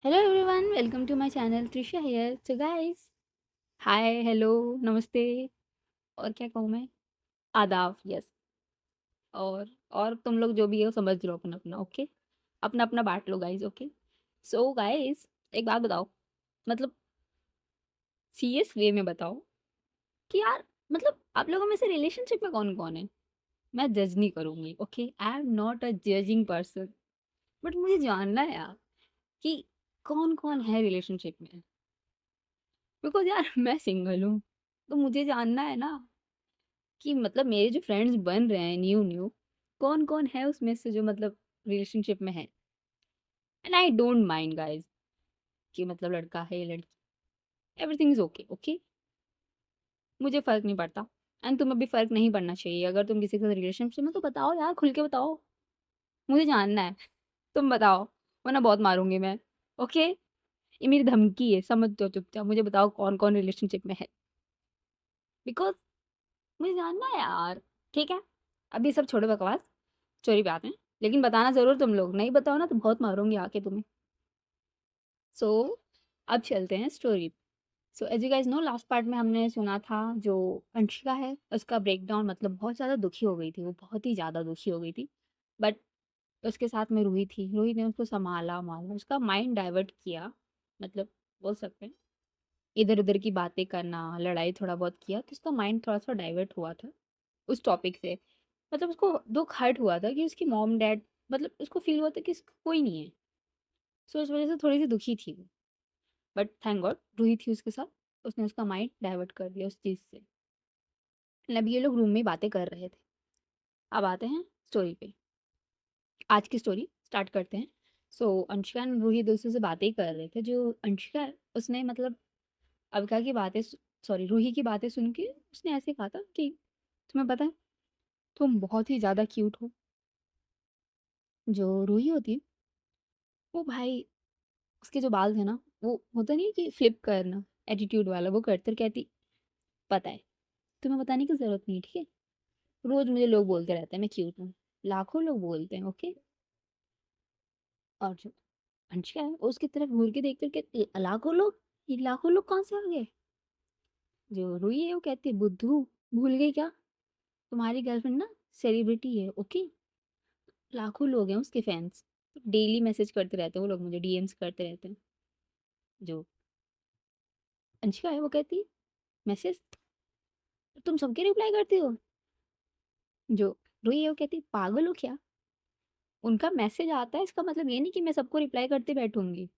Hello everyone, welcome to my channel Trisha here. So guys, hi, hello, नमस्ते और क्या कहूँ मैं, आदाब। यस। और तुम लोग जो भी हो समझ लो अपना अपना। ओके, अपना अपना बांट लो गाइस। ओके। सो गाइस, एक बात बताओ, मतलब सीरियस वे में बताओ कि यार, मतलब आप लोगों में से रिलेशनशिप में कौन कौन है। मैं जज नहीं करूंगी। Okay, I am not a judging person, but मुझे जानना है यार कि कौन कौन है रिलेशनशिप में। बिकॉज यार मैं सिंगल हूँ, तो मुझे जानना है ना कि मतलब मेरे जो फ्रेंड्स बन रहे हैं न्यू न्यू, कौन कौन है उसमें से जो मतलब रिलेशनशिप में है। And I don't mind guys कि मतलब लड़का है या लड़की, एवरीथिंग इज ओके। ओके, मुझे फर्क नहीं पड़ता। एंड तुम्हें भी फर्क नहीं पड़ना चाहिए। अगर तुम किसी के साथ रिलेशनशिप में, तो बताओ यार, खुल के बताओ, मुझे जानना है। तुम बताओ, वरना बहुत मारूंगी मैं। ओके, ये मेरी धमकी है, समझ दो चुपचाप। मुझे बताओ कौन कौन रिलेशनशिप में है, बिकॉज मुझे जानना है यार। ठीक है, अभी सब छोड़ो बकवास, चोरी पे आते हैं। लेकिन बताना ज़रूर, तुम लोग नहीं बताओ ना तो बहुत मारूंगी आके तुम्हें। सो अब चलते हैं story. So as you guys know, last part में हमने सुना था जो अंशिका है उसका ब्रेकडाउन, मतलब बहुत ज़्यादा दुखी हो गई थी वो, बहुत ही ज़्यादा दुखी हो गई थी। बट उसके साथ में रूही थी, रूही ने उसको संभाला माला, उसका माइंड डाइवर्ट किया, मतलब बोल सकते हैं इधर उधर की बातें करना, लड़ाई थोड़ा बहुत किया, तो उसका माइंड थोड़ा सा डाइवर्ट हुआ था उस टॉपिक से। मतलब उसको दुःख हर्ट हुआ था कि उसकी मॉम डैड, मतलब उसको फील हुआ था कि इसका कोई नहीं है। सो इस वजह से थोड़ी सी दुखी थी वो। बट थैंक गॉड रूही थी उसके साथ, उसने उसका माइंड डाइवर्ट कर दिया उस चीज़ से। And अब ये लोग रूम में बातें कर रहे थे। अब आते हैं स्टोरी पे, आज की स्टोरी स्टार्ट करते हैं। सो अंशिका एंड रूही दूसरे से बातें ही कर रहे थे। जो अंशिका है उसने मतलब अविका की बातें, सॉरी रूही की बातें सुन के उसने ऐसे कहा था कि तुम्हें पता है, तुम बहुत ही ज़्यादा क्यूट हो। जो रूही होती है, वो भाई, उसके जो बाल थे ना, वो होता नहीं है कि फ्लिप करना, एटीट्यूड वाला, वो करते कहती पता है, तुम्हें बताने की ज़रूरत नहीं, ठीक है। रोज़ मुझे लोग बोलते रहते हैं मैं क्यूट हूँ, लाखों लोग बोलते हैं। ओके। और जो अंशिका है वो उसकी तरफ घूर के देखते कि लाखों लोग, ये लाखों लोग कौन से आ गए। जो रुई है वो कहती है बुद्धू, भूल गई क्या, तुम्हारी गर्लफ्रेंड ना सेलिब्रिटी है। ओके, लाखों लोग हैं उसके फैंस, डेली मैसेज करते रहते हैं वो लोग, मुझे डीएम्स करते रहते हैं। जो अंशिका है वो कहती है मैसेज तुम सबके रिप्लाई करती हो। जो रुई है वो कहती है पागल हो क्या, उनका मैसेज आता है इसका मतलब ये नहीं कि मैं सबको रिप्लाई करते बैठूंगी।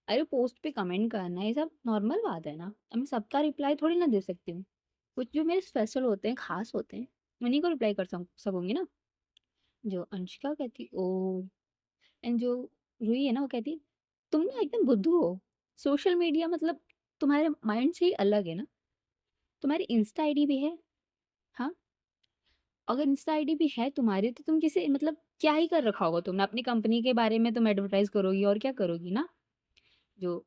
अरे पोस्ट पे कमेंट करना ये सब नॉर्मल बात है ना, अब मैं सबका रिप्लाई थोड़ी ना दे सकती हूँ। कुछ जो मेरे स्पेशल होते हैं, खास होते हैं, उन्हीं को रिप्लाई कर सकूंगी ना। जो अंशिका कहती ओ, एंड जो रूही है ना वो कहती तुम ना एकदम बुद्धू हो, सोशल मीडिया मतलब तुम्हारे माइंड से ही अलग है ना, तुम्हारी इंस्टा आईडी भी है। हाँ, अगर इंस्टा आईडी भी है तुम्हारी तो तुम किसे मतलब क्या ही कर रखा होगा तुमने, अपनी कंपनी के बारे में तुम एडवर्टाइज करोगी और क्या करोगी ना। जो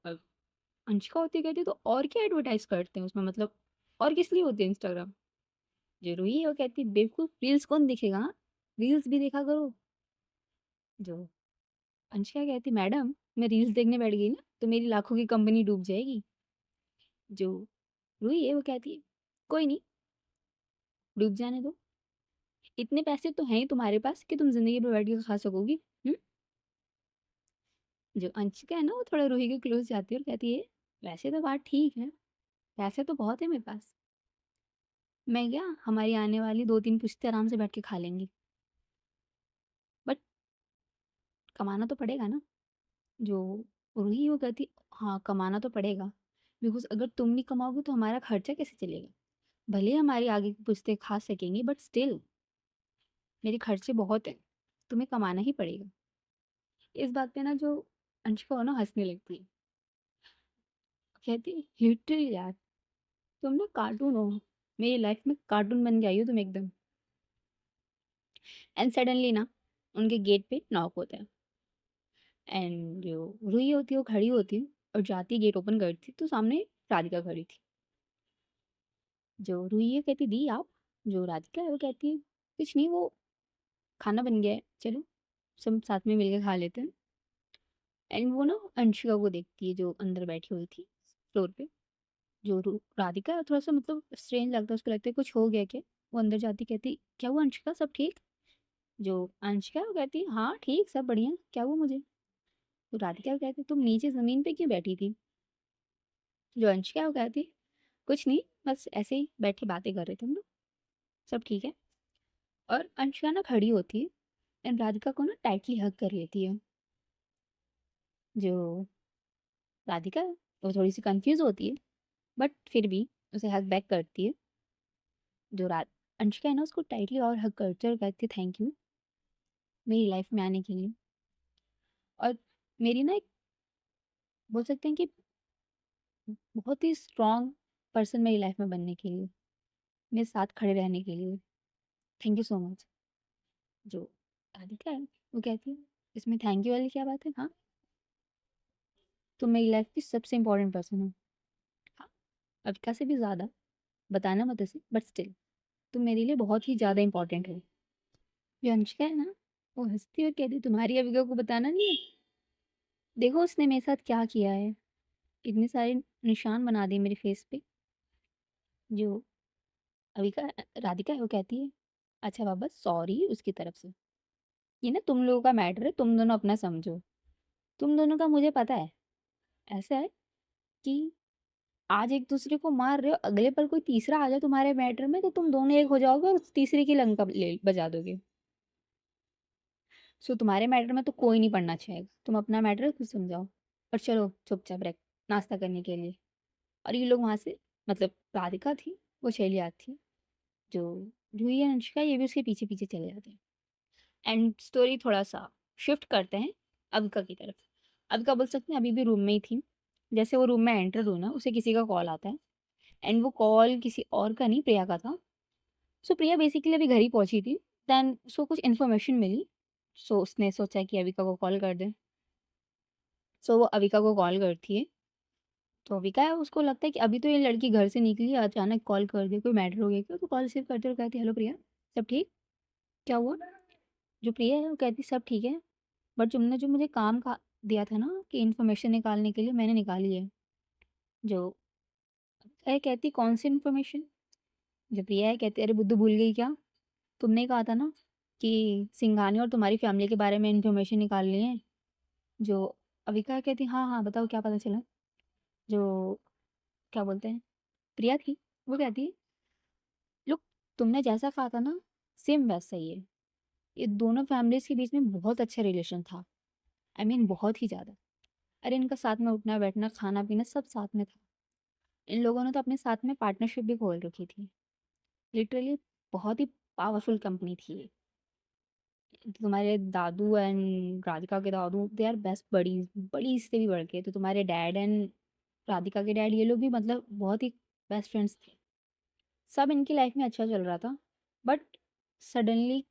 अंशिका होती है कहती है तो और क्या एडवर्टाइज करते हैं उसमें, मतलब और किस लिए होती है इंस्टाग्राम। जो रूही है वो कहती है बेवकूफ, रील्स कौन दिखेगा, हाँ? रील्स भी देखा करो। जो अंशिका कहती मैडम, मैं रील्स देखने बैठ गई ना तो मेरी लाखों की कंपनी डूब जाएगी। जो रूही है वो कहती है कोई नहीं, डूब जाने दो, इतने पैसे तो हैं ही तुम्हारे पास कि तुम जिंदगी भर बैठ के खा सकोगी। हम्म। जो अंशिका है ना वो थोड़ा रूही के क्लोज जाती है और कहती है वैसे तो बात ठीक है, पैसे तो बहुत है मेरे पास, मैं क्या, हमारी आने वाली दो तीन पुश्ते आराम से बैठ के खा लेंगी, बट कमाना तो पड़ेगा ना। जो रूही वो कहती हाँ कमाना तो पड़ेगा, बिकॉज अगर तुम नहीं कमाओगे तो हमारा खर्चा कैसे चलेगा। भले ही हमारी आगे की पुश्ते खा सकेंगी बट स्टिल मेरे खर्चे बहुत हैं, तुम्हें कमाना ही पड़ेगा। इस बात पे ना जो अंशिका हो ना हंसने लगती है, कहती लिटरली यार, तुम ना कार्टून हो, मेरी लाइफ में कार्टून बन के आई हो तुम एकदम। एंड सडनली ना उनके गेट पे नॉक होता है। एंड जो रूही होती है वो खड़ी होती है और जाती है गेट ओपन करती है, तो सामने राधिका खड़ी थी। जो रूही है कहती दी आप। जो राधिका है वो कहती है कुछ नहीं, वो खाना बन गया है, चलो सब साथ में मिलकर खा लेते हैं। एंड वो ना अंशिका को देखती है जो अंदर बैठी हुई थी फ्लोर पे। जो राधिका थोड़ा सा मतलब स्ट्रेंज लगता है, उसको लगता है कुछ हो गया क्या। वो अंदर जाती, कहती क्या हुआ अंशिका, सब ठीक। जो अंशिका वो कहती है हाँ ठीक सब बढ़िया, क्या हुआ मुझे। तो राधिका वो कहती तुम नीचे जमीन पे क्यों बैठी थी। जो अंशिका वो कहती कुछ नहीं, बस ऐसे ही बैठे बातें कर रहे थे हम लोग, सब ठीक है। और अंशिका ना खड़ी होती है एंड राधिका को ना टाइटली हग कर लेती है। जो राधिका वो थोड़ी सी कंफ्यूज होती है, बट फिर भी उसे हग बैक करती है। जो रात अंशिका है ना उसको टाइटली और हग करती है और कहती है थैंक यू मेरी लाइफ में आने के लिए। और मेरी ना एक बोल सकते हैं कि बहुत ही स्ट्रॉन्ग पर्सन मेरी लाइफ में बनने के लिए, मेरे साथ खड़े रहने के लिए, थैंक यू सो मच। जो राधिका है वो कहती है इसमें थैंक यू वाली क्या बात है, हाँ तुम मेरी लाइफ की सबसे इंपॉर्टेंट पर्सन हो। हाँ अविका से भी ज़्यादा, बताना मत उसे बट स्टिल तुम मेरे लिए बहुत ही ज़्यादा इंपॉर्टेंट हो। जो अनुष्का है ना वो हंसती और कहती तुम्हारी अविका को बताना नहीं है, देखो उसने मेरे साथ क्या किया है, इतने सारे निशान बना दिए मेरे फेस पे। जो अविका राधिका है वो कहती है अच्छा बाबा सॉरी उसकी तरफ से, ये ना तुम लोगों का मैटर है, तुम दोनों अपना समझो। तुम दोनों का मुझे पता है, ऐसा है कि आज एक दूसरे को मार रहे हो, अगले पल कोई तीसरा आ जाए तुम्हारे मैटर में तो तुम दोनों एक हो जाओगे और उस तीसरे की लंका ले बजा दोगे। सो तुम्हारे मैटर में तो कोई नहीं पढ़ना चाहेगा, तुम अपना मैटर खुद समझाओ और चलो चुपचाप रख नाश्ता करने के लिए। और ये लोग वहां से मतलब राधिका थी वो चली आती है। जो जूही एंड अनुष्का ये भी उसके पीछे पीछे चले जाते हैं। एंड स्टोरी थोड़ा सा शिफ्ट करते हैं अविका की तरफ। अविका बोल सकते हैं अभी भी रूम में ही थी। जैसे वो रूम में एंटर हुई ना उसे किसी का कॉल आता है एंड वो कॉल किसी और का नहीं, प्रिया का था। सो प्रिया बेसिकली अभी घर ही पहुंची थी। देन उसको कुछ इन्फॉर्मेशन मिली। सो उसने सोचा कि अविका को कॉल कर दे। सो वो अविका को कॉल करती है। तो अविका है उसको लगता है कि अभी तो ये लड़की घर से निकली है, अचानक कॉल कर दे, कोई मैटर हो गया क्या। तो कॉल रिसीव करते हुए कहती हेलो प्रिया, सब ठीक, क्या हुआ। जो प्रिया है वो कहती सब ठीक है, बट तुमने जो मुझे काम का दिया था ना कि इन्फॉर्मेशन निकालने के लिए, मैंने निकाली है। जो है कहती कौन सी इन्फॉर्मेशन। जो प्रिया है कहती अरे बुद्धू भूल गई क्या, तुमने कहा था ना कि सिंघानी और तुम्हारी फैमिली के बारे में इन्फॉर्मेशन निकालनी है। जो अविका कहती हाँ हाँ बताओ क्या पता चला। जो क्या बोलते हैं प्रिया थी वो कहती लोग तुमने जैसा कहा था ना सेम वैसा ही है। ये दोनों फैमिलीज के बीच में बहुत अच्छा रिलेशन था, आई मीन बहुत ही ज़्यादा। अरे इनका साथ में उठना बैठना खाना पीना सब साथ में था। इन लोगों ने तो अपने साथ में पार्टनरशिप भी खोल रखी थी। लिटरली बहुत ही पावरफुल कंपनी थी ये। तुम्हारे दादू एंड राधिका के Dadu they are best buddies, buddies से भी बढ़ के। तो तुम्हारे डैड एंड राधिका के डैड ये लोग भी मतलब बहुत ही बेस्ट फ्रेंड्स थे। सब इनकी लाइफ में अच्छा चल रहा था, बट सडनली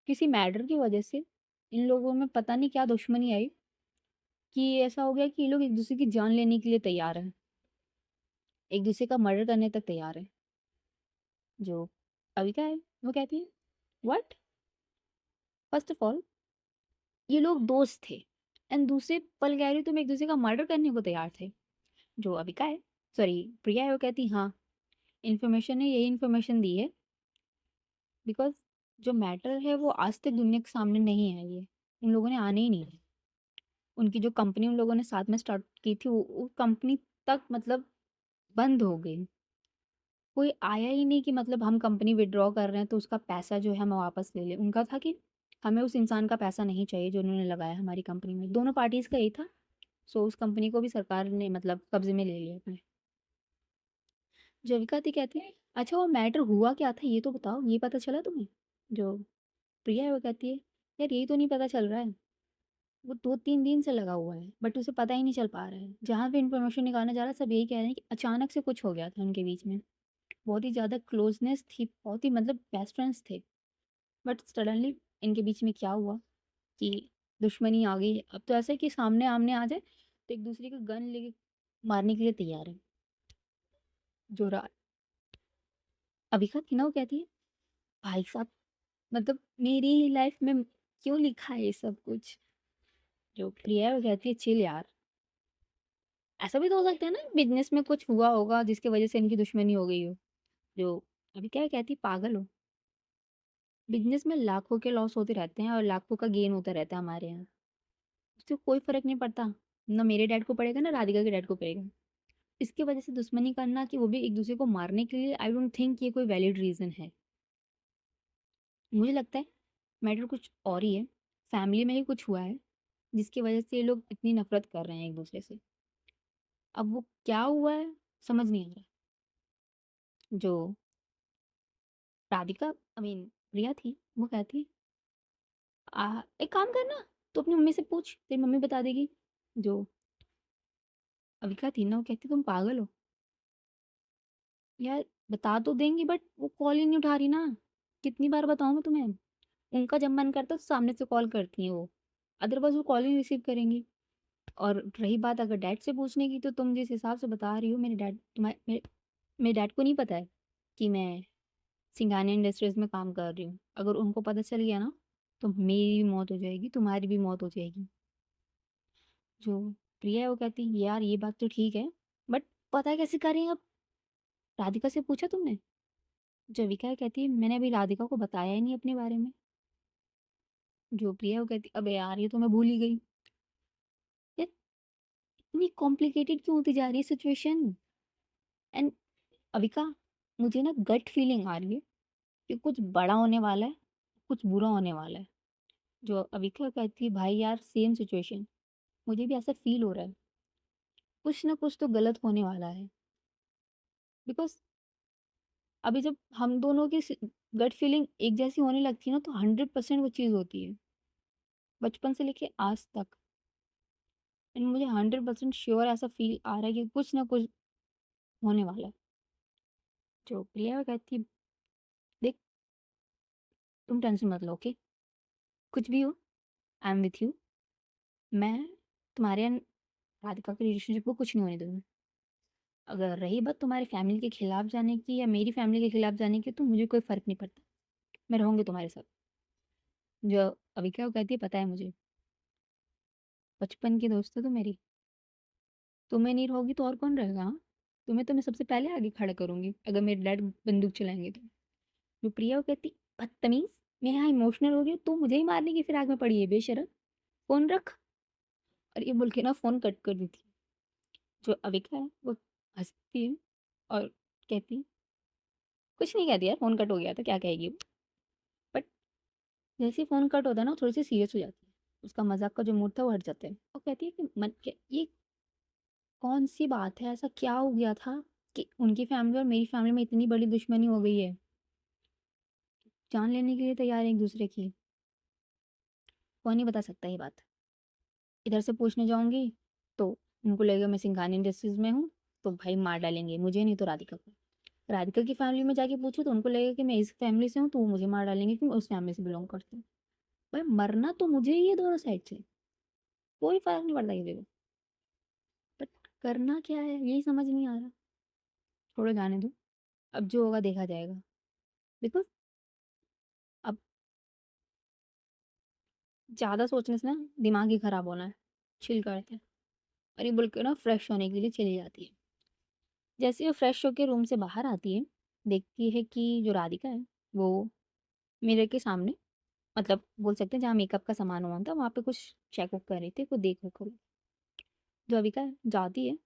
किसी मैटर की वजह से इन लोगों में पता नहीं क्या दुश्मनी आई कि ऐसा हो गया कि ये लोग एक दूसरे की जान लेने के लिए तैयार हैं, एक दूसरे का मर्डर करने तक तैयार है। जो अविका है वो कहती है व्हाट, फर्स्ट ऑफ ऑल ये लोग दोस्त थे एंड दूसरे पल कह रही तुम एक दूसरे का मर्डर करने को तैयार थे। जो अविका है सॉरी प्रिया है वो कहती हाँ इन्फॉर्मेशन ने यही इन्फॉर्मेशन दी है बिकॉज जो मैटर है वो आज तक दुनिया के सामने नहीं है, ये उन लोगों ने आने ही नहीं है। उनकी जो कंपनी उन लोगों ने साथ में स्टार्ट की थी वो कंपनी तक मतलब बंद हो गई। कोई आया ही नहीं कि मतलब हम कंपनी विड्रॉ कर रहे हैं तो उसका पैसा जो है हम वापस ले लें। उनका था कि हमें उस इंसान का पैसा नहीं चाहिए जो उन्होंने लगाया हमारी कंपनी में, दोनों पार्टीज का यही था। सो उस कंपनी को भी सरकार ने मतलब कब्जे में ले लिया अपने। जविका थी कहती है अच्छा वो मैटर हुआ क्या था ये तो बताओ, ये पता चला तुम्हें। जो प्रिया है वो कहती है यार यही तो नहीं पता चल रहा है, वो 2-3 दिन से लगा हुआ है बट उसे पता ही नहीं चल पा रहा है। जहाँ भी इंफॉर्मेशन निकालने जा रहा है सब यही कह रहे हैं कि अचानक से कुछ हो गया था उनके बीच में। बहुत ही ज़्यादा क्लोजनेस थी, बहुत ही मतलब बेस्ट फ्रेंड्स थे, बट सडनली इनके बीच में क्या हुआ कि दुश्मनी आ गई। अब तो ऐसा है कि सामने आमने आ जाए तो एक दूसरे को गन लेके मारने के लिए तैयार है। जो अभिका थी ना वो कहती है भाई साहब मतलब मेरी लाइफ में क्यों लिखा है ये सब कुछ। जो प्रिया है वो कहती है चिल यार। ऐसा भी तो हो सकता है ना बिज़नेस में कुछ हुआ होगा जिसकी वज़ह से इनकी दुश्मनी हो गई हो। जो अभी क्या कहती है पागल हो। बिज़नेस में लाखों के लॉस होते रहते हैं और लाखों का गेन होता रहता है हमारे यहाँ। उससे कोई फ़र्क नहीं पड़ता। ना मेरे डैड को पड़ेगा ना राधिका के डैड को पड़ेगा। इसकी वज़ह से दुश्मनी करना कि वो भी एक-दूसरे को मारने के लिए आई डोंट थिंक ये कोई वैलिड रीज़न है। मुझे लगता है मैटर कुछ और ही है। फैमिली में ही कुछ हुआ है जिसकी वज़ह से ये लोग इतनी नफ़रत कर रहे हैं एक-दूसरे से। अब वो क्या हुआ है समझ नहीं आ रहा। जो राधिका आई मीन प्रिया थी वो कहती एक काम कर ना तू अपनी मम्मी से पूछ तेरी मम्मी बता देगी। जो अविका थी ना वो कहती तुम पागल हो यार। बता तो देंगी बट वो कॉल ही नहीं उठा रही ना। कितनी बार बताऊं मैं तुम्हें। उनका जब मन करता है तो सामने से कॉल करती हैं वो। अदरवाइज वो कॉल ही रिसीव करेंगी। और रही बात अगर डैड से पूछने की तो तुम जिस हिसाब से बता रही हो मेरे डैड तुम्हारे मेरे डैड को नहीं पता है कि मैं सिंघानिया इंडस्ट्रीज में काम कर रही हूँ। अगर उनको पता चल गया ना तो मेरी भी मौत हो जाएगी तुम्हारी भी मौत हो जाएगी। जो प्रिया है वो कहती है यार ये बात तो ठीक है बट पता है कैसे करें अब। राधिका से पूछा तुमने। जविका कहती है मैंने अभी राधिका को बताया ही नहीं अपने बारे में। जो प्रिया वो कहती अबे यार ये तो मैं भूल ही गई। यार इतनी कॉम्प्लिकेटेड क्यों होती जा रही है सिचुएशन। एंड अविका मुझे ना गट फीलिंग आ रही है कि कुछ बड़ा होने वाला है कुछ बुरा होने वाला है। जो अविका कहती है भाई यार सेम सिचुएशन मुझे भी ऐसा फील हो रहा है। कुछ ना कुछ तो गलत होने वाला है। बिकॉज अभी जब हम दोनों की गट फीलिंग एक जैसी होने लगती है ना तो 100% वो चीज़ होती है बचपन से लेके आज तक। एंड मुझे 100% श्योर ऐसा फील आ रहा है कि कुछ ना कुछ होने वाला है। जो प्रिया कहती है देख तुम टेंशन मत लो ओके। कुछ भी हो आई एम विथ यू। मैं तुम्हारे एंड राधिका के रिलेशनशिप को कुछ नहीं होने दूंगी। अगर रही बात तुम्हारी फैमिली के खिलाफ जाने की या मेरी फैमिली के खिलाफ जाने की तो मुझे कोई फ़र्क नहीं पड़ता। मैं रहूँगी तुम्हारे साथ। जो अभी क्या कहती है पता है मुझे। बचपन की दोस्त हो तो मेरी। तुम्हें नहीं रहोगी तो और कौन रहेगा हाँ? तुम्हें तो मैं सबसे पहले आगे खड़ा करूंगी अगर मेरे डैड बंदूक चलाएंगे तो। जो प्रिया वो कहती बदतमीज मैं यहाँ इमोशनल हो रही हूँ तो मुझे ही मारने की फिराक में पड़ी है बेशरम। फोन रख। और ये बोल के ना फोन कट कर देती है। जो अविका है वो हंसती है और कहती है कुछ नहीं कहती यार फोन कट हो गया तो क्या कहेगी वो। बट जैसे ही फोन कट होता है ना वो थोड़ी सी सीरियस हो जाती है। उसका मजाक का जो मूड था वो हट जाता है और कहती है कि ये कौन सी बात है ऐसा क्या हो गया था कि उनकी फैमिली और मेरी फैमिली में इतनी बड़ी दुश्मनी हो गई है। जान लेने के लिए तैयार है एक दूसरे की। कौन नहीं बता सकता ये बात। इधर से पूछने जाऊंगी तो उनको लगेगा मैं सिंघानी इंडस्ट्रीज में हूँ तो भाई मार डालेंगे मुझे नहीं तो राधिका को। राधिका की फैमिली में जाके पूछूँ तो उनको लगेगा कि मैं इस फैमिली से हूँ तो वो मुझे मार डालेंगे कि मैं उस फैमिली से बिलोंग करती हूँ। भाई मरना तो मुझे ही है दोनों साइड से। कोई फर्क नहीं पड़ता किसी को। बट करना क्या है यही समझ नहीं आ रहा। छोड़ो जाने दो। अब जो होगा देखा जाएगा। बिकॉज अब ज़्यादा सोचने से ना दिमाग ही खराब होना है। चिल करते हैं। और ये बोल के ना फ्रेश होने के लिए चली जाती है। जैसे वो फ्रेश होकर रूम से बाहर आती है देखती है कि जो राधिका है वो मिरर के सामने मतलब बोल सकते हैं जहाँ मेकअप का सामान वामान था वहाँ पे कुछ चेक वुक कर रही थी कुछ देख कर। जो अविका है जाती है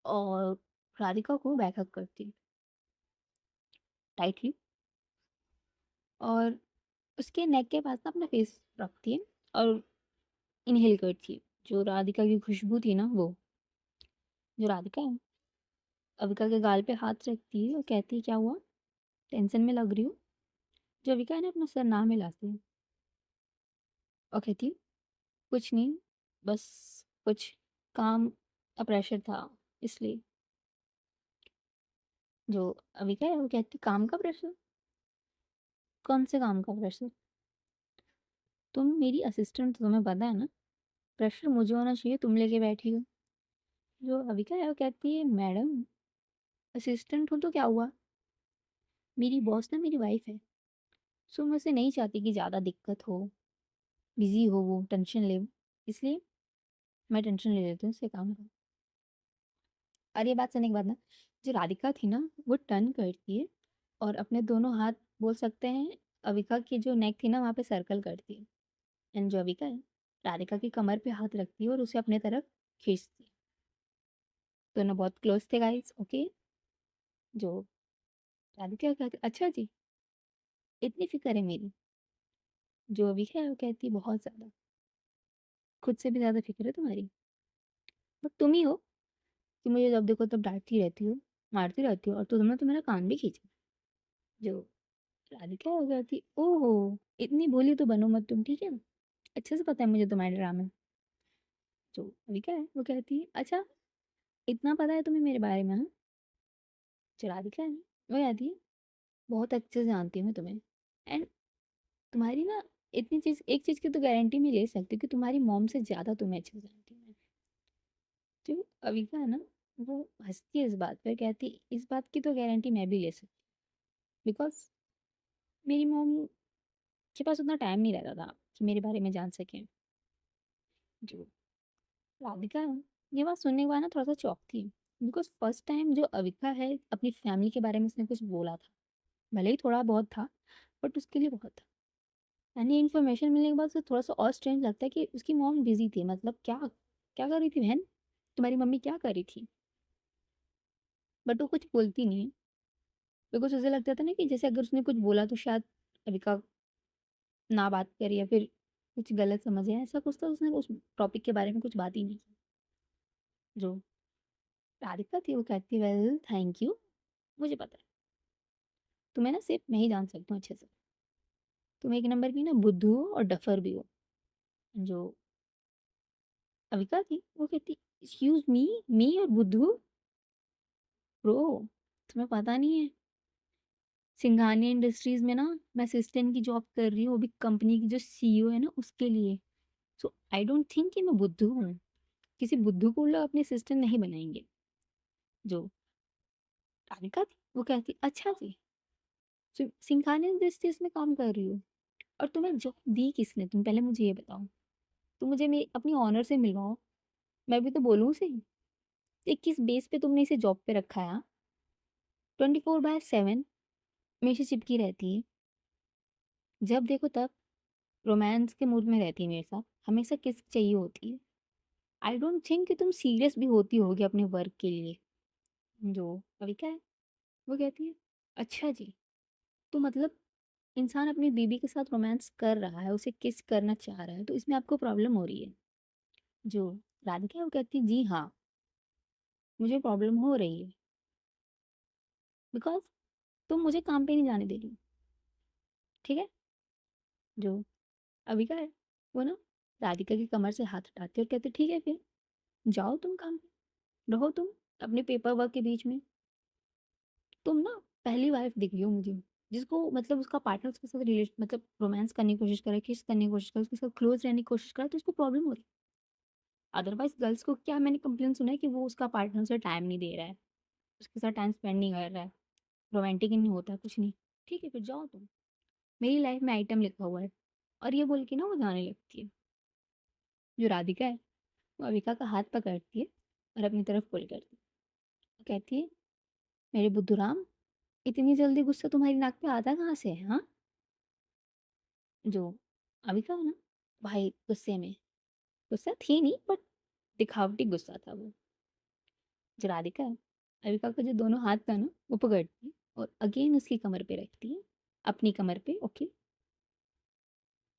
और राधिका को बैकअप करती है टाइटली और उसके नेक के पास ना अपना फेस रखती है और इनहेल करती है। जो राधिका की खुशबू थी ना वो। जो राधिका है अविका के गाल पे हाथ रखती है और कहती है क्या हुआ टेंशन में लग रही हो। जो अविका है ना अपना सर नाम हिलाती है और कहती है कुछ नहीं बस कुछ काम का प्रेशर था इसलिए। जो अविका है वो कहती काम का प्रेशर। कौन से काम का प्रेशर। तुम मेरी असिस्टेंट तो तुम्हें पता है ना। प्रेशर मुझे होना चाहिए तुम लेके बैठी हो। जो अविका है वो कहती है मैडम असिस्टेंट हूँ तो क्या हुआ। मेरी बॉस ना मेरी वाइफ है। सो मैं उसे नहीं चाहती कि ज़्यादा दिक्कत हो बिजी हो वो टेंशन ले इसलिए मैं टेंशन ले लेती हूँ, उससे काम करो। और ये बात सुनने के बाद ना, जो राधिका थी ना, वो टर्न करती है और अपने दोनों हाथ, बोल सकते हैं, अविका की जो नेक थी ना, वहाँ पे सर्कल करती है। एंड जो अविका है, राधिका की कमर पे हाथ रखती है और उसे अपने तरफ खींचती है। दोनों बहुत क्लोज थे गाइस, ओके। जो राधिका कहती, अच्छा जी, इतनी फिक्र है मेरी। जो अविका है वो कहती है, बहुत ज़्यादा, खुद से भी ज़्यादा फिक्र है तुम्हारी। बट तुम ही हो कि मुझे जब देखो तब डांटती रहती हो, मारती रहती हो, और तुमने तो मेरा कान भी खींचा। जो राधिका हो गया थी, ओहो, इतनी भोली तो बनो मत तुम, ठीक है। अच्छे से पता है मुझे तुम्हारे ड्रामे। जो राधिका है वो कहती है, अच्छा, इतना पता है तुम्हें मेरे बारे में, हाँ। जो राधिका है वो कहती है, बहुत अच्छे से जानती हूँ मैं तुम्हें। एंड तुम्हारी ना, इतनी चीज़, एक चीज़ की तो गारंटी मैं ले सकती हूँ कि तुम्हारी मॉम से ज़्यादा तुम्हें अच्छे से जानती हूँ मैं। जो अविका है ना, वो हंसती है इस बात पर, कहती है, इस बात की तो गारंटी मैं भी ले सकती हूँ, बिकॉज मेरी मॉम के पास उतना टाइम नहीं रहता था कि मेरे बारे में जान सकें। जो राधिका है, ये बात सुनने के बाद ना थोड़ा सा चौंक थी, बिकॉज फर्स्ट टाइम जो अविका है अपनी फैमिली के बारे में उसने कुछ बोला था, भले ही थोड़ा बहुत था, बट उसके लिए बहुत था। यानी इन्फॉर्मेशन मिलने के बाद उसे थोड़ा सा और स्ट्रेंज लगता है कि उसकी मॉम बिजी थी, मतलब क्या, क्या कर रही थी बहन, तुम्हारी मम्मी क्या कर रही थी। बट वो कुछ बोलती नहीं है, बिकॉज उसे लगता था ना कि जैसे अगर उसने कुछ बोला तो शायद अविका ना बात करे या फिर कुछ गलत समझे, ऐसा कुछ, तो उसने उस टॉपिक के बारे में कुछ बात ही नहीं की। जो राधिका थी वो कहती, वेल थैंक यू, मुझे पता है तुम्हें ना सिर्फ मैं ही जान सकती हूँ अच्छे से। तुम एक नंबर की ना बुद्धू हो और डफर भी हो। जो अविका थी वो कहती, एक्सक्यूज मी और बुद्धू, ब्रो, तुम्हें पता नहीं है, सिंघानिया इंडस्ट्रीज में ना मैं असिस्टेंट की जॉब कर रही हूँ, वो भी कंपनी की जो सीईओ है ना उसके लिए। सो आई डोंट थिंक कि मैं बुद्धू हूँ, किसी बुद्धू को लोग अपने असिस्टेंट नहीं बनाएंगे। जो राधिका थी वो कहती, अच्छा जी, सिंघानिया इंडस्ट्रीज में काम कर रही हो, और तुम्हें जॉब दी किसने, तुम पहले मुझे ये बताओ। तुम मुझे अपनी ऑनर से मिलवाओ, मैं भी तो बोलूँ उसे, ये किस बेस पे तुमने इसे जॉब पे रखा है। 24/7 हमेशा चिपकी रहती है, जब देखो तब रोमांस के मूड में रहती है मेरे साथ, हमेशा किस चाहिए होती है। आई डोंट थिंक कि तुम सीरियस भी होती होगी अपने वर्क के लिए। जो अभी क्या है वो कहती है, अच्छा जी, तो मतलब इंसान अपनी बीबी के साथ रोमांस कर रहा है, उसे किस करना चाह रहा है, तो इसमें आपको प्रॉब्लम हो रही है। जो राधिका है वो कहती है, जी हाँ, मुझे प्रॉब्लम हो रही है, बिकॉज तुम मुझे काम पे नहीं जाने दे रही, ठीक है। जो अभी क्या है वो ना राधिका की कमर से हाथ हटाती है और कहते, ठीक है फिर जाओ तुम काम पे, रहो तुम अपने पेपर वर्क के बीच में। तुम ना पहली वाइफ दिख रही हो मुझे, जिसको मतलब उसका पार्टनर उसके साथ रिलेट, मतलब रोमांस करने की कोशिश करे, किस करने की कोशिश करे, उसके साथ क्लोज रहने की कोशिश करे, तो इसको प्रॉब्लम हो रही है। अदरवाइज गर्ल्स को क्या, मैंने कंप्लेन सुना है कि वो उसका पार्टनर से टाइम नहीं दे रहा है, उसके साथ टाइम स्पेंड नहीं कर रहा है, रोमांटिक ही नहीं होता कुछ नहीं। ठीक है फिर जाओ तुम, मेरी लाइफ में आइटम लिखा हुआ है। और ये बोल के ना वो जाने लगती है। जो राधिका है वो अविका का हाथ पकड़ती है और अपनी तरफ पुल करती है, कहती है, मेरे बुद्धूराम, इतनी जल्दी गुस्सा तुम्हारी नाक पे आता कहाँ से है, हाँ। जो अविका है ना, भाई गुस्से में, गुस्सा थी नहीं बट दिखावटी गुस्सा था वो। जो राधिका है, अविका का जो दोनों हाथ था ना वो पकड़ती है और अगेन उसकी कमर पे रखती है, अपनी कमर पे, ओके,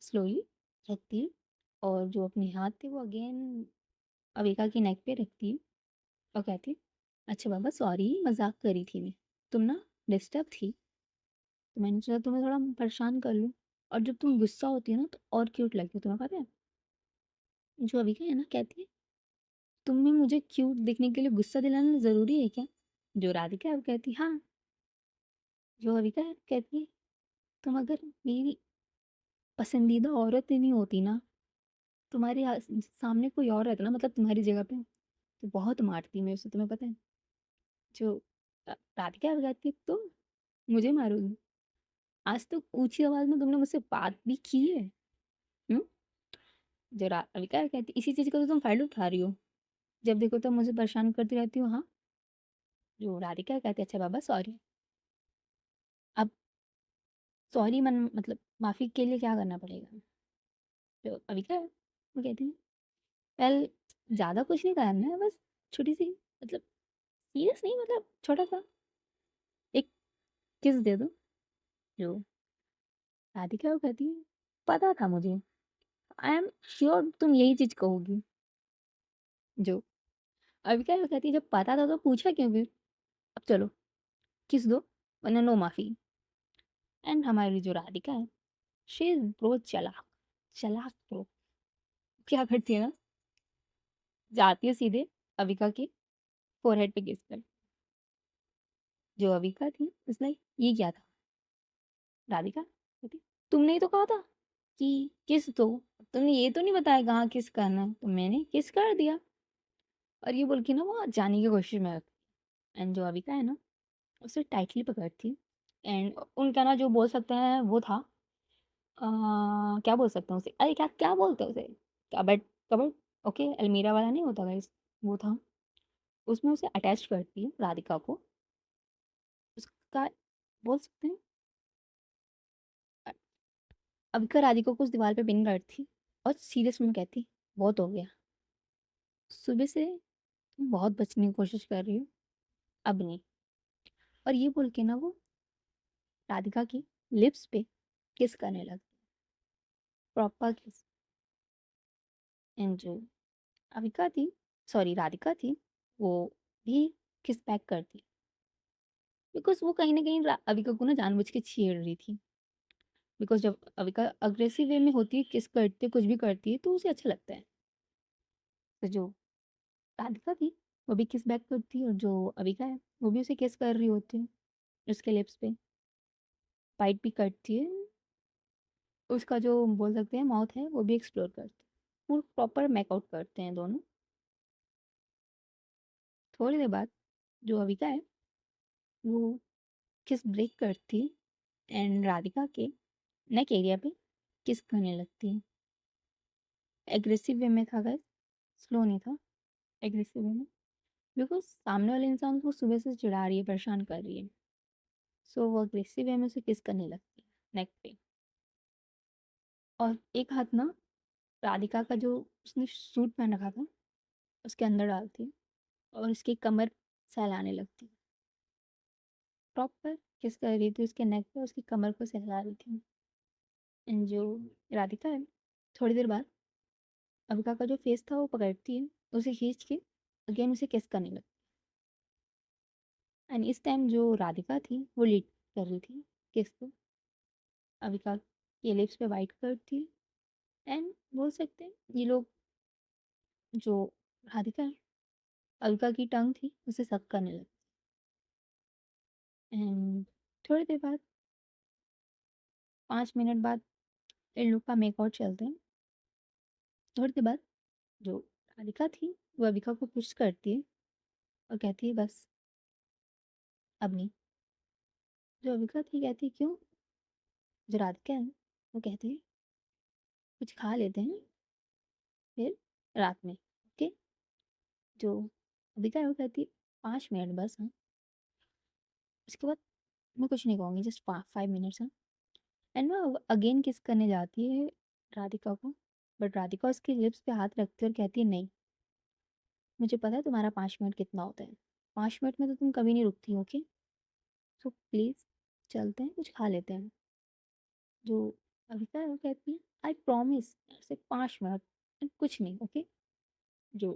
स्लोली रखती है। और जो अपने हाथ थे वो अगेन अविका की नेक पे रखती है और कहती है, अच्छा बाबा सॉरी, मजाक करी थी मैं, तुम ना डिस्टर्ब थी, तो मैंने सोचा तुम्हें थोड़ा परेशान कर लूँ। और जब तुम गुस्सा होती है ना तो और क्यूट लगती है, तुम्हें पता है। जो अविका है ना कहती है, तुम्हें मुझे क्यूट दिखने के लिए गुस्सा दिलाना ज़रूरी है क्या। जो राधिका है वो कहती है, हाँ। जो अविका है कहती है, तुम अगर मेरी पसंदीदा औरत ही नहीं होती ना, तुम्हारे सामने कोई और रहता ना, मतलब तुम्हारी जगह पे, तो बहुत मारती मैं उसे, तुम्हें पता है। जो राधिका है वो कहती है, तुम मुझे मारोगी, आज तक ऊंची आवाज में तुमने मुझसे बात भी की है। हम्म? जो अविका कहती इसी चीज़ का तो तुम फ़ायदा उठा रही हो। जब देखो तब मुझे परेशान करती रहती हो, हाँ? जो राधिका कहती है अच्छा बाबा सॉरी। अब सॉरी मन मतलब माफ़ी के लिए क्या करना पड़ेगा? तो अविका वो कहती है वेल ज़्यादा कुछ नहीं करना है बस छोटी-सी मतलब सीरियस नहीं मतलब छोटा-सा एक किस दे दो। जो राधिका वो कहती है पता था मुझे। आई एम श्योर तुम यही चीज़ कहोगी। जो अविका वो कहती है जब पता था तो पूछा क्यों फिर? अब चलो किस दो वरना नो माफ़ी। एंड हमारी जो राधिका है शी इज़ बहुत चालाक, चालाक प्रो। क्या करती है ना, जाती है सीधे अविका के फोरहेड पे किस कर। जो अविका थी इट्स लाइक ये क्या था? राधिका कहती तुमने ही तो कहा था कि किस दो, तुमने ये तो नहीं बताया कहाँ किस करना है, तो मैंने किस कर दिया। और ये बोल के ना वो जाने की कोशिश में एंड जो अविका है ना उसे टाइटली पकड़ती एंड उनका ना जो बोल सकते हैं वो था क्या बोल सकते हैं उसे, अरे क्या क्या बोलते हैं उसे, कबर्ड, कबर्ड, ओके अलमीरा वाला नहीं होता गाइस, वो था। उसमें उसे अटैच करती है राधिका को, उसका बोल सकते हैं अविका राधिका को उस दीवार पे पिन करती और सीरियस में कहती बहुत हो गया, सुबह से तुम बहुत बचने की कोशिश कर रही हो, अब नहीं। और ये बोल के ना वो राधिका की लिप्स पे किस करने लगती, प्रॉपर किस। एंड जो अविका थी, सॉरी राधिका थी, वो भी किस बैक करती बिकॉज वो कहीं ना कहीं अविका को ना जानबूझ के छेड़ रही थी। बिकॉज जब अविका अग्रेसिव वे में होती है किस करती है कुछ भी करती है तो उसे अच्छा लगता है। तो जो राधिका थी वो भी किस बैक करती है और जो अविका है वो भी उसे किस कर रही होती है उसके लिप्स पे, बाइट भी करती है, उसका जो बोल सकते हैं माउथ है वो भी एक्सप्लोर करते हैं, वो प्रॉपर मेकआउट करते हैं दोनों। थोड़ी देर बाद जो अविका है वो किस ब्रेक करती है एंड राधिका के नेक एरिया पे किस करने लगती है। एग्रेसिव वे में था गाइस, स्लो नहीं था, एग्रेसिव वे में। बिकॉज सामने वाले इंसान को सुबह से चिढ़ा रही है, परेशान कर रही है, सो वो अग्रेसिव वे में उसे किस करने लगती है नेक पे। और एक हाथ ना राधिका का जो उसने सूट पहन रखा था उसके अंदर डालती है और उसकी कमर सहलाने लगती है, प्रॉपर किस कर रही थी उसके नेक पे, उसकी कमर को सहला रही थी। एंड जो राधिका है थोड़ी देर बाद अविका का जो फेस था वो पकड़ती है, उसे खींच के अगेन उसे किस करने लगती है। एंड इस टाइम जो राधिका थी वो लीड कर रही थी किस को, अविका के लिप्स पे वाइट करती है एंड बोल सकते हैं ये लोग जो राधिका है अविका की टंग थी उसे सक करने लगती। एंड थोड़ी देर बाद 5 मिनट बाद इन लोग का मेकआउट चलते हैं। थोड़ी देर बाद जो राधिका थी वो अविका को पुश करती है और कहती है बस अब नहीं। जो अविका थी कहती है क्यों। जो राधिका है वो कहती है कुछ खा लेते हैं फिर रात में, ओके। जो अविका है वो कहती है 5 मिनट बस, हाँ। उसके बाद मैं कुछ नहीं कहूँगी, जस्ट 5 मिनट्स हैं। एंड ना अगेन किस करने जाती है राधिका को, बट राधिका उसके लिप्स पे हाथ रखती है और कहती है नहीं, मुझे पता है तुम्हारा 5 मिनट कितना होता है, 5 मिनट में तो तुम कभी नहीं रुकती, ओके। सो प्लीज़ चलते हैं कुछ खा लेते हैं। जो अविका है वो कहती है आई प्रॉमिस, सिर्फ 5 मिनट and कुछ नहीं, ओके। जो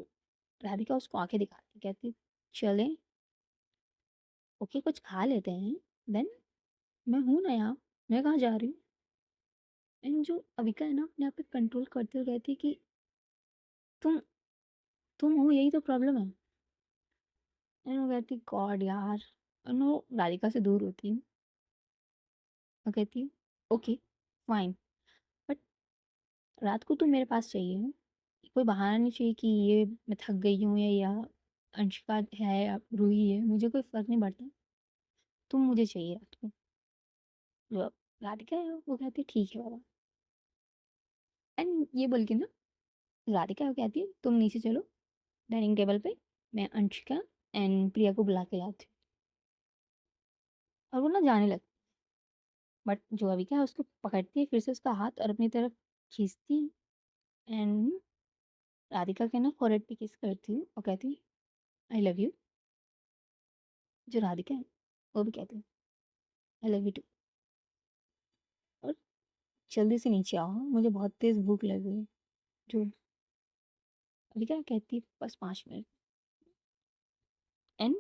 राधिका उसको आंखें दिखाती कहती है चलें, ओके कुछ खा लेते हैं। देन मैं हूँ ना यहाँ, मैं कहाँ जा रही हूँ। एंड जो अविका है ना अपने आप पे कंट्रोल करते हुए कहती है कि तुम तुम हो यही तो प्रॉब्लम है। एंड वो कहती गॉड यार, और वो राधिका से दूर होती है और कहती है ओके फाइन, बट रात को तुम मेरे पास चाहिए हो, कोई बहाना नहीं चाहिए कि ये मैं थक गई हूँ या अंशिका है या रूही है, मुझे कोई फर्क नहीं पड़ता, तुम मुझे चाहिए रात को। जो राधिका है वो कहती है ठीक है बाबा। एंड ये बोल के ना राधिका को कहती है तुम नीचे चलो डाइनिंग टेबल पे, मैं अंशिका एंड प्रिया को बुला के लाती हूँ। और वो ना जाने लगती, बट जो अविका है उसको पकड़ती है फिर से उसका हाथ और अपनी तरफ खींचती है एंड राधिका के ना फोrehead पे किस करती हूँ और कहती है आई लव यू। जो राधिका है वो भी कहती है आई लव यू टू। और जल्दी से नीचे आओ, मुझे बहुत तेज भूख लग रही है। जो राधिका कहती है बस 5 मिनट, एंड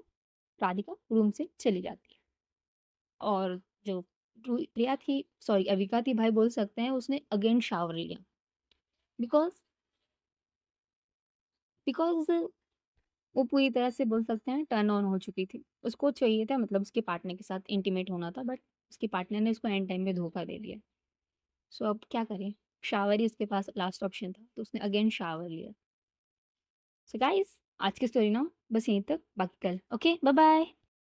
राधिका रूम से चली जाती है। और जो प्रिया थी, सॉरी अविका थी भाई बोल सकते हैं, उसने अगेन शावर लिया बिकॉज बिकॉज वो पूरी तरह से बोल सकते हैं टर्न ऑन हो चुकी थी। उसको चाहिए था मतलब उसके पार्टनर के साथ इंटीमेट होना था, बट उसके पार्टनर ने उसको एंड टाइम में धोखा दे दिया। सो अब क्या करें, शावर ही उसके पास लास्ट ऑप्शन था, तो उसने अगेन शावर लिया। सो गाइस आज की स्टोरी ना बस यहीं तक, बाकी कल। Okay bye bye.